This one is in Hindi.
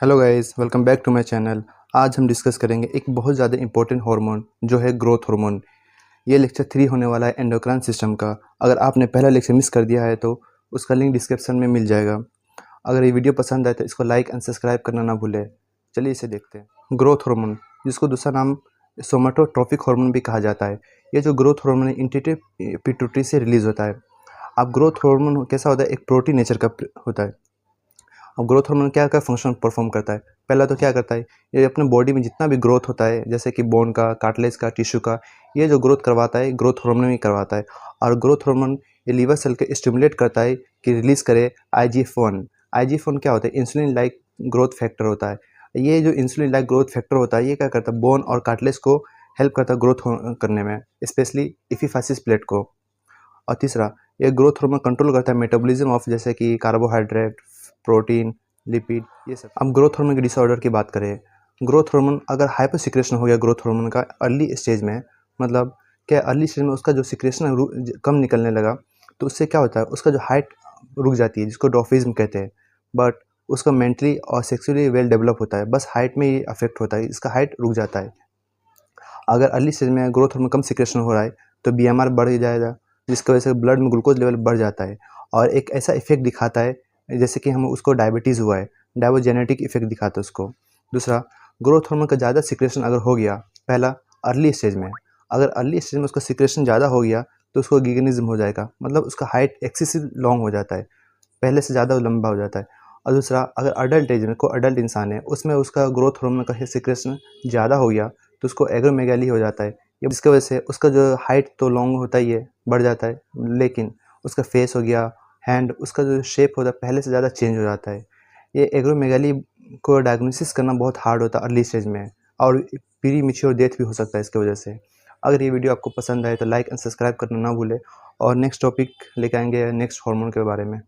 Hello guys, welcome back to my channel. आज हम डिस्कस करेंगे एक बहुत ज़्यादा इंपॉर्टेंट हार्मोन जो है ग्रोथ हार्मोन। ये लेक्चर 3 होने वाला है एंडोक्राइन सिस्टम का। अगर आपने पहला लेक्चर मिस कर दिया है तो उसका लिंक डिस्क्रिप्शन में मिल जाएगा। अगर ये वीडियो पसंद आए तो इसको लाइक एंड सब्सक्राइब करना ना भूलें। चलिए इसे देखते हैं। ग्रोथ हार्मोन, जिसको दूसरा नाम सोमेटोट्रोपिक हार्मोन भी कहा जाता है। ये जो ग्रोथ हार्मोन है इंटेटिव पिट्यूटरी से रिलीज होता है। अब ग्रोथ हार्मोन कैसा होता है? एक प्रोटीन नेचर का होता है। अब ग्रोथ हार्मोन क्या क्या फंक्शन परफॉर्म करता है? पहला तो क्या करता है, ये अपने बॉडी में जितना भी ग्रोथ होता है जैसे कि बोन का, कार्टिलेज का, टिश्यू का, ये जो ग्रोथ करवाता है ग्रोथ हार्मोन ही करवाता है। और ग्रोथ हार्मोन ये लीवर सेल के स्टिमुलेट करता है कि रिलीज करे IGF-1। IGF-1 क्या होता है? इंसुलिन लाइक ग्रोथ फैक्टर होता है। ये जो इंसुलिन लाइक ग्रोथ फैक्टर होता है ये क्या करता है, बोन और कार्टिलेज को हेल्प करता है ग्रोथ करने में, स्पेशली एपिफाइसिस प्लेट को। और तीसरा, ये ग्रोथ हार्मोन कंट्रोल करता है मेटाबॉलिज्म ऑफ जैसे कि कार्बोहाइड्रेट, प्रोटीन, लिपिड, ये सब। अब ग्रोथ हार्मोन के डिसऑर्डर की बात करें, ग्रोथ हार्मोन अगर हाइपर सिक्रेशन हो गया ग्रोथ हार्मोन का अर्ली स्टेज में, मतलब क्या अर्ली स्टेज में उसका जो सिक्रेशन कम निकलने लगा, तो उससे क्या होता है, उसका जो हाइट रुक जाती है जिसको डॉर्फिज्म कहते हैं। बट उसका मेंटली और सेक्सुअली वेल डेवलप होता है, बस हाइट में ही अफेक्ट होता है, इसका हाइट रुक जाता है। अगर अर्ली स्टेज में ग्रोथ हार्मोन कम सिक्रेशन हो रहा है तो BMR बढ़ जाएगा, जिसकी वजह से ब्लड में ग्लूकोज लेवल बढ़ जाता है और एक ऐसा इफेक्ट दिखाता है जैसे कि हम उसको डायबिटीज़ हुआ है, डायबोजेनेटिक इफेक्ट दिखाता है उसको। दूसरा, ग्रोथ हार्मोन का ज़्यादा सिक्रेशन अगर हो गया, पहला अर्ली स्टेज में, अगर अर्ली स्टेज में उसका सिक्रेशन ज़्यादा हो गया तो उसको गिगनिज्म हो जाएगा, मतलब उसका हाइट एक्सेसिव लॉन्ग हो जाता है, पहले से ज़्यादा लंबा हो जाता है। और दूसरा, अगर अडल्ट एज में कोई अडल्ट इंसान है उसमें उसका ग्रोथ हार्मोन का सिक्रेशन ज़्यादा हो गया तो उसको एग्रोमेगाली हो जाता है। ये जिसकी वजह से उसका जो हाइट तो लॉन्ग होता ही है, बढ़ जाता है, लेकिन उसका फेस हो गया, हैंड, उसका जो शेप होता है पहले से ज़्यादा चेंज हो जाता है। ये एग्रोमेगाली को डायग्नोसिस करना बहुत हार्ड होता है अर्ली स्टेज में, और प्री मैच्योर डेथ भी हो सकता है इसकी वजह से। अगर ये वीडियो आपको पसंद आए तो लाइक एंड सब्सक्राइब करना ना भूलें, और नेक्स्ट टॉपिक लेके आएंगे नेक्स्ट हार्मोन के बारे में।